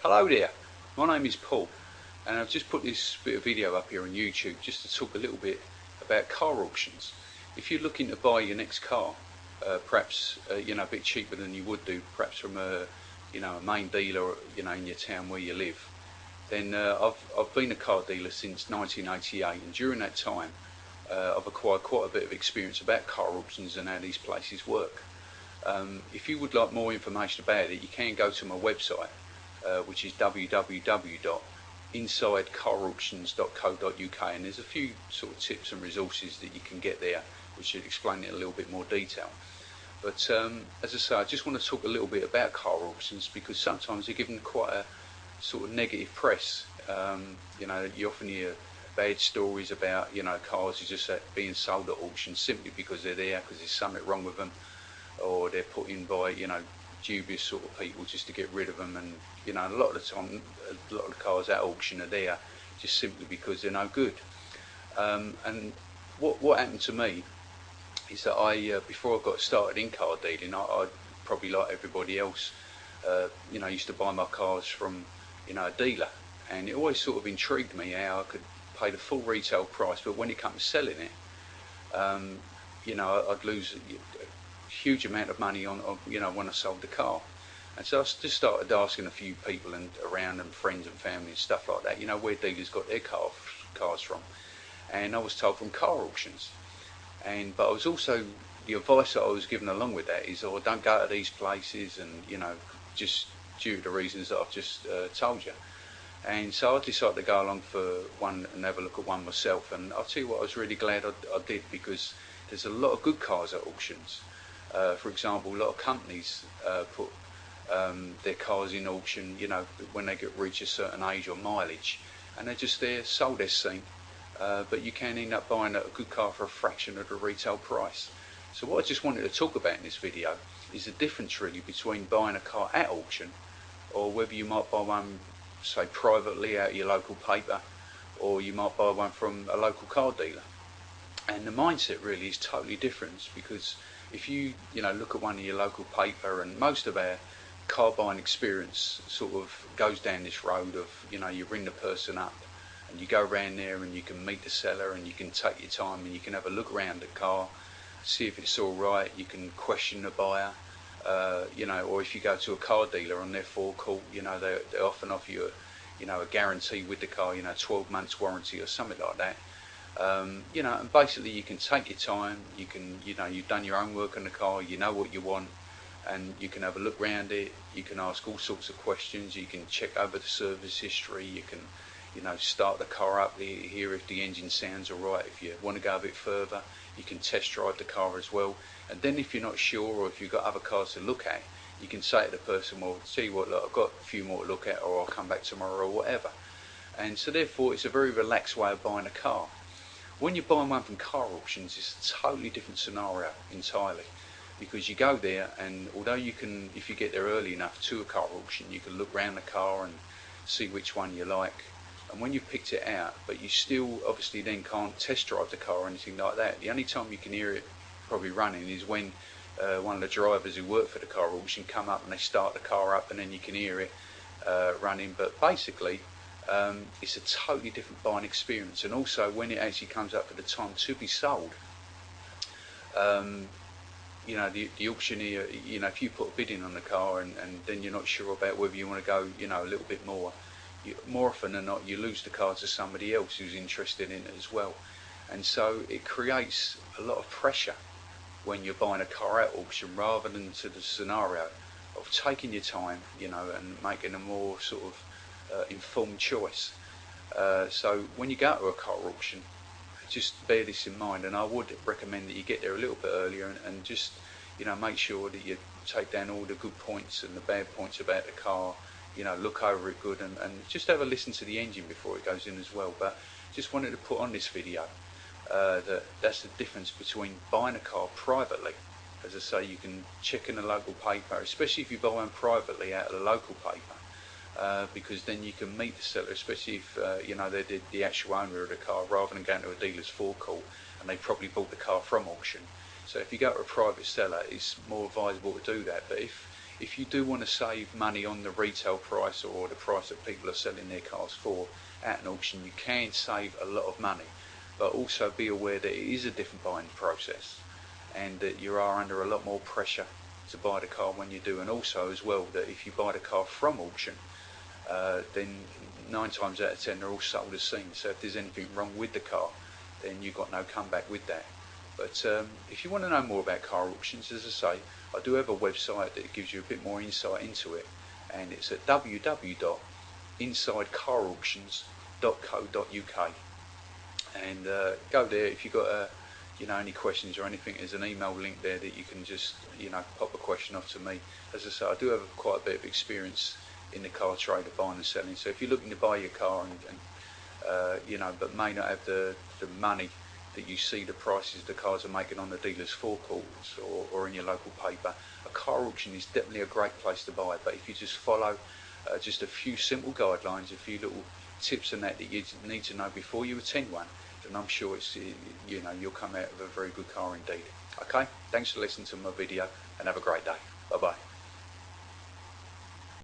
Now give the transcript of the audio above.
Hello there, my name is Paul and I've just put this bit of video up here on YouTube just to talk a little bit about car auctions. If you're looking to buy your next car, perhaps a bit cheaper than you would do, perhaps from a main dealer in your town where you live, then I've been a car dealer since 1988, and during that time I've acquired quite a bit of experience about car auctions and how these places work. If you would like more information about it, you can go to my website, which is www.insidecarauctions.co.uk, and there's a few sort of tips and resources that you can get there which should explain it in a little bit more detail. But as I say, I just want to talk a little bit about car auctions because sometimes they're given quite a sort of negative press. You often hear bad stories about cars are just being sold at auctions simply because they're there because there's something wrong with them, or they're put in by dubious sort of people just to get rid of them. And a lot of the time, a lot of the cars at auction are there just simply because they're no good. And what happened to me is that before I got started in car dealing, I probably like everybody else, used to buy my cars from a dealer, and it always sort of intrigued me how I could pay the full retail price, but when it comes to selling it, I'd lose a huge amount of money on when I sold the car. And so I just started asking a few people around, and friends and family and stuff like that, where dealers got their cars from. And I was told from car auctions. But I was also, the advice that I was given along with that is, don't go to these places, and just due to the reasons that I've just told you. And so I decided to go along for one and have a look at one myself. And I'll tell you what, I was really glad I did, because there's a lot of good cars at auctions. For example, a lot of companies put their cars in auction, when they reach a certain age or mileage, and they're just there, sold as seen. But you can end up buying a good car for a fraction of the retail price. So what I just wanted to talk about in this video is the difference really between buying a car at auction, or whether you might buy one, say, privately out of your local paper, or you might buy one from a local car dealer. And the mindset really is totally different, because if you look at one of your local paper, and most of our car buying experience sort of goes down this road of you ring the person up and you go around there and you can meet the seller and you can take your time and you can have a look around the car, see if it's all right. You can question the buyer, or if you go to a car dealer on their forecourt, they often offer you a guarantee with the car, 12 months warranty or something like that. And basically you can take your time, you can, you've done your own work on the car, you know what you want, and you can have a look around it, you can ask all sorts of questions, you can check over the service history, you can, start the car up, hear if the engine sounds alright. If you want to go a bit further, you can test drive the car as well. And then if you're not sure, or if you've got other cars to look at, you can say to the person, well, see what, look, I've got a few more to look at, or I'll come back tomorrow, or whatever. And so therefore it's a very relaxed way of buying a car. When you're buying one from car auctions, it's a totally different scenario entirely, because you go there, and although you can, if you get there early enough to a car auction, you can look around the car and see which one you like. And when you've picked it out, but you still obviously then can't test drive the car or anything like that. The only time you can hear it probably running is when one of the drivers who work for the car auction come up and they start the car up, and then you can hear it running. But basically it's a totally different buying experience. And also when it actually comes up for the time to be sold, the auctioneer, if you put a bid in on the car and then you're not sure about whether you want to go a little bit more, more often than not you lose the car to somebody else who's interested in it as well. And so it creates a lot of pressure when you're buying a car at auction, rather than to the scenario of taking your time, and making a more sort of informed choice. So when you go to a car auction, just bear this in mind, and I would recommend that you get there a little bit earlier and just make sure that you take down all the good points and the bad points about the car, look over it good, and just have a listen to the engine before it goes in as well. But just wanted to put on this video that's the difference between buying a car privately. As I say, you can check in the local paper, especially if you buy one privately out of the local paper, because then you can meet the seller, especially if they're the actual owner of the car, rather than going to a dealer's forecourt and they probably bought the car from auction. So if you go to a private seller, it's more advisable to do that. But if if you do want to save money on the retail price or the price that people are selling their cars for at an auction, you can save a lot of money. But also be aware that it is a different buying process, and that you are under a lot more pressure to buy the car when you do. And also as well, that if you buy the car from auction, then 9 times out of 10 they're all sold as seen. So if there's anything wrong with the car, then you've got no comeback with that. But if you want to know more about car auctions, as I say, I do have a website that gives you a bit more insight into it, and it's at www.insidecarauctions.co.uk. And go there if you've got any questions or anything. There's an email link there that you can just pop a question off to me. As I say, I do have quite a bit of experience in the car trade of buying and selling. So if you're looking to buy your car and but may not have the money that you see the prices the cars are making on the dealer's forecourts or in your local paper, a car auction is definitely a great place to buy. But if you just follow just a few simple guidelines, a few little tips and that you need to know before you attend one, then I'm sure you'll come out of a very good car indeed. Okay, thanks for listening to my video, and have a great day. Bye bye.